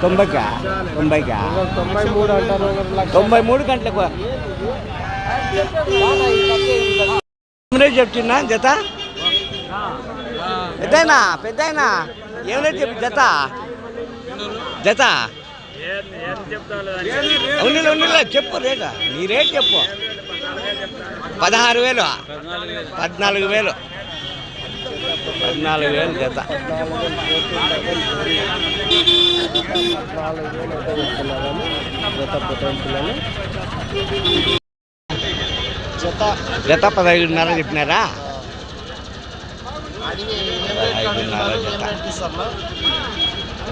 90కా 90కా 93 గంటలకు ఏం రేట్ చెప్తున్నా జత పెద్దయినా ఏం రేట్ చెప్పి జత ఉన్నిలే చెప్పు రేటు నీ రేట్ చెప్పు 16,000 14,000 జత జత 15,500 చెప్పినారా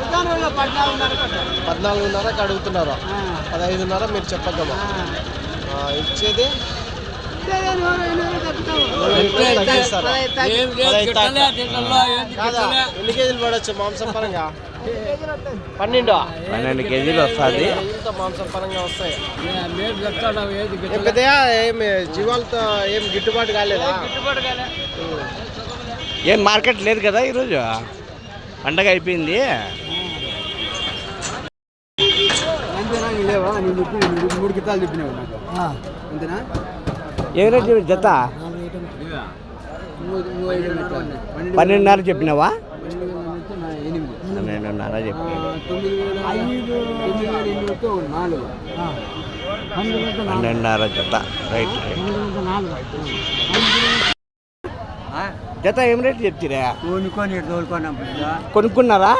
14,500కి అడుగుతున్నారు 15,500 మీరు చెప్పగలమా ఇచ్చేది ఎన్ని కేజీలు పడవచ్చు మాంసం పరంగా 12 కేజీలు వస్తుంది మాంసం పరంగా వస్తాయి పెద్దయా ఏమి జీవాలతో ఏం గిట్టుబాటు కాలేదా ఏం మార్కెట్ లేదు కదా ఈరోజు పండగ అయిపోయింది మూడు గిత్తాలు చెప్పినావు నాకు అంతేనా ఏ రేట్ జత 12,500 చెప్పినావా 12,500 చెప్పినా 12,500 జత రైట్ జత ఏం రేట్ చెప్తారా కొనుక్కున్నారా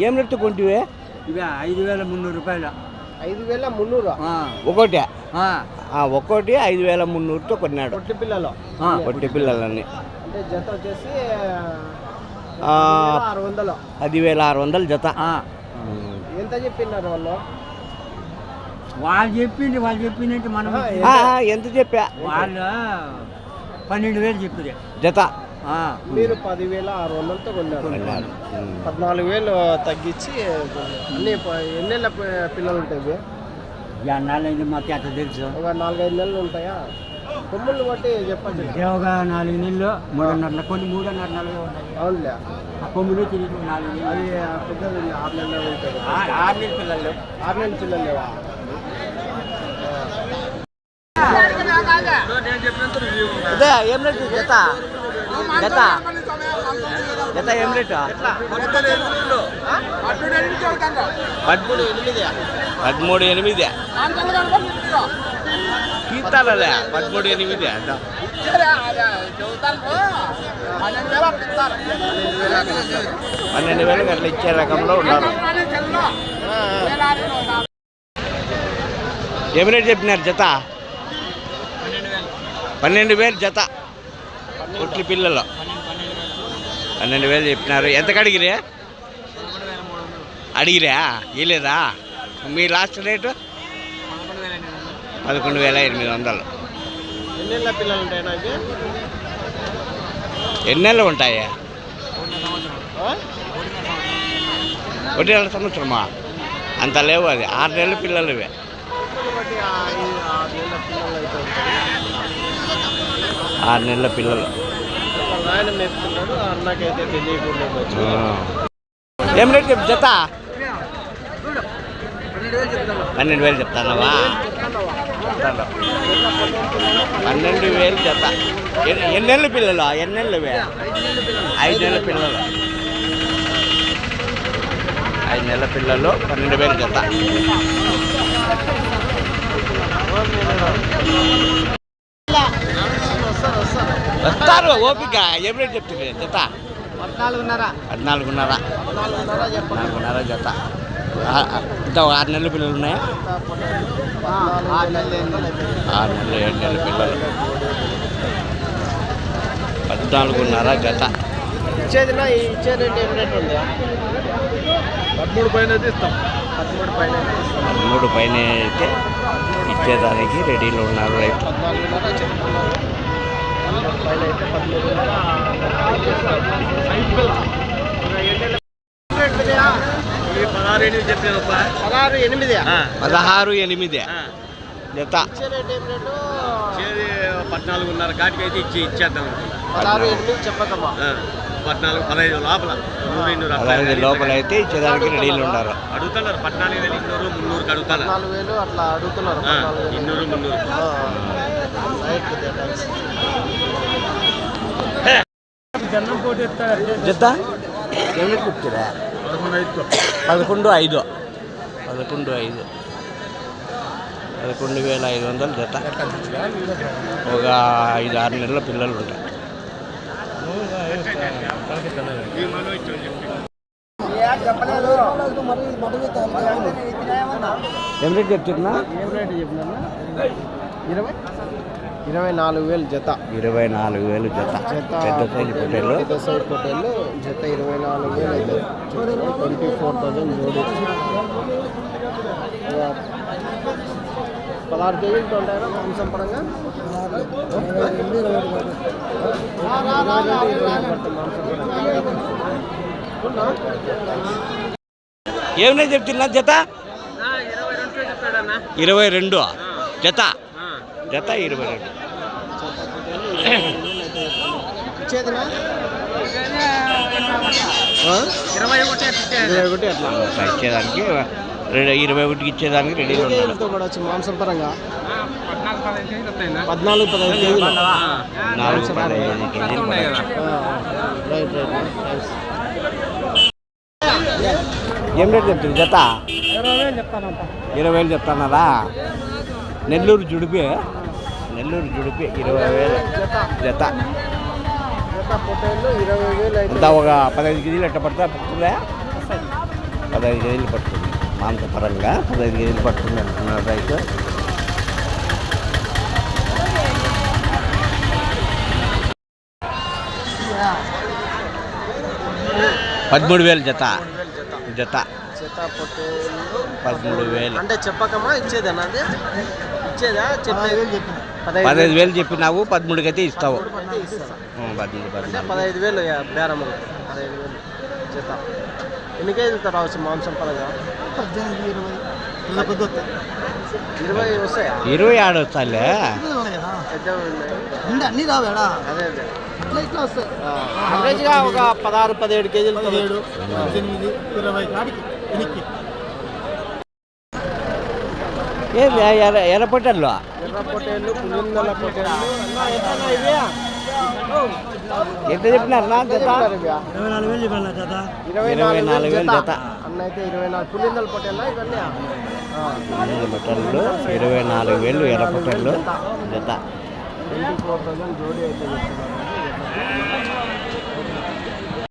ఏం రేట్ కొంటివే 5,300 రూపాయలు 5,300 ఒకటి 5,300తో కొన్నాడు పొట్టి పిల్లలని అంటే జత వచ్చేసి 10,600 జత ఎంత చెప్పినారు వాళ్ళు చెప్పిందంటే మనం ఎంత చెప్పా వాళ్ళు 12,000 చెప్పారు జత మీరు 10,600తో కొన్నారు 14,000 తగ్గించి అన్ని ఎన్నేళ్ళ పిల్లలు ఉంటాయి నాలుగైదు మాకు అట్లా తెలుసు ఒక 4-5 నెలలు ఉంటాయా కొమ్ములు బట్టి చెప్పండి ఒక 4 నెలలు 3.5 కొన్ని 3.5 నెలలు ఉన్నాయి అవునులే ఆ కొమ్ములు తిరిగి 4 నెలలు అది పెద్దది 6 నెలలు ఉంటాయి 6 నెలల పిల్లలు 6 నెలల పిల్లలు లేవా ఏం రేటు జత జత జత ఏం రేటు 13,800 తీస్తాలే 13,800 అంట 12,000 అట్లా ఇచ్చే రకంలో ఉన్నారు ఏం రేటు చెప్పినారు జత 12,000 జత కొట్లి పిల్లలు 12,000 చెప్పినారు ఎంతకు అడిగిరా ఇలేదా మీ లాస్ట్ రేటు 11,800 ఎన్నేళ్ళ పిల్లలు ఉంటాయి నాకు ఎన్ని నెలలు ఉంటాయా 1 సంవత్సరమా అంత లేవు అది 6 నెలల పిల్లలు ఇవే 6 నెలల పిల్లలు ఆయన నేర్చుకున్నాడు అన్నకైతే తెలియకుండా ఏం రేట్ చెప్పు జత 12,000 చెప్తానవా 12,000 జత ఎన్ని నెలల పిల్లలు 5 నెలల పిల్లలు 5 నెలల పిల్లలు 12,000 జత వస్తారు ఓపిక ఏం రేట్ చెప్తుంది జత 14,500 జత ఇంకా 6 నెలల పిల్లలు ఉన్నాయా 6 నెలలు 7 నెలల పిల్లలు 14,500 జత ఇచ్చేది ఇచ్చేదంటే ఏం రేట్ ఉంది 13 పైన ఇస్తాం 13 పైన అయితే ఇచ్చేదానికి రెడీలో ఉన్నారు రైతు 16,800 జత 14,500 కాటికి అయితే ఇచ్చేద్దాం 16,800 చెప్పకమ్మా 14, 15 లోపల 15 లోపల అయితే ఇచ్చేదానికి రెడీలు ఉన్నారు. అడుగుతున్నారు 14,000, 200, 300 అడుగుతారు. 4,000 అట్లా అడుగుతున్నారు. 200, 300. జత ఏమి చెప్తారా? 11,500 11,500 జత. ఒక 5-6 నెలల పిల్లలు ఉంటాయి. ఏం రేట్ చెప్తున్నా? 24,000 జత. 24,000 జత. పెద్ద సైజు పొట్టేళ్ళు. జత 24,000 అయితే 24,000 జోడి. 16 కేజీలు ఉంటాయా మాంసం పరంగా? ఏమన్నా చెప్తున్నా జత? 22 జత. జత 22. ఇచ్చేదినా 21 అట్లా ఇచ్చేదానికి 21కి ఇచ్చేదానికి రెడీగా ఉన్నాడు. పడవచ్చు మాంసం పరంగా 14-15 కేజీలు. 4-15 కేజీలు పడవచ్చు. రైట్. ఏం రేట్ చెప్తుంది జత? 20,000 చెప్తున్నారా? నెల్లూరు జుడిపి 20,000 జత. పొట్టేళ్ళు 20,000 అంతా ఒక 15 కేజీలు ఎట్లా పడుతుందా? పడుతుందా? 15 కేజీలు పడుతుంది మాంసపరంగా. 15 కేజీలు పడుతుంది అంటున్నారు రైతు. 13,000 జత. జత 13,000 అంటే చెప్పకమా ఇచ్చేదేనా? అది ఇచ్చేదా? 15,000 చెప్పినావు, 13కి అయితే ఇస్తావు. 15,000 బేరం. 15,000 జత. ఎన్ని కేజీలతో రావచ్చు మాంసం పరంగా? 20 వస్తాయా? 20 ఆడొస్తాలే. అన్నీ రావేడా? అదే యావరేజ్గా ఒక 16-17 కేజీలు. 17, 18, 20 కాడికి ఎనికి. ఎర్ర పొట్టేళ్ళు, పులిందల పొట్టేళ్ళు ఎంత చెప్పినారు? జత 24,000 చెప్పాను జత. 24,000 జత. అన్న అయితే 24 పులిందల పొట్టేళ్ళ ఇవన్నీ. పొట్టేళ్ళు 24,000 ఎర్ర పొట్టేళ్ళు జత. 24,000 జోడి అయితే చెప్తున్నారు.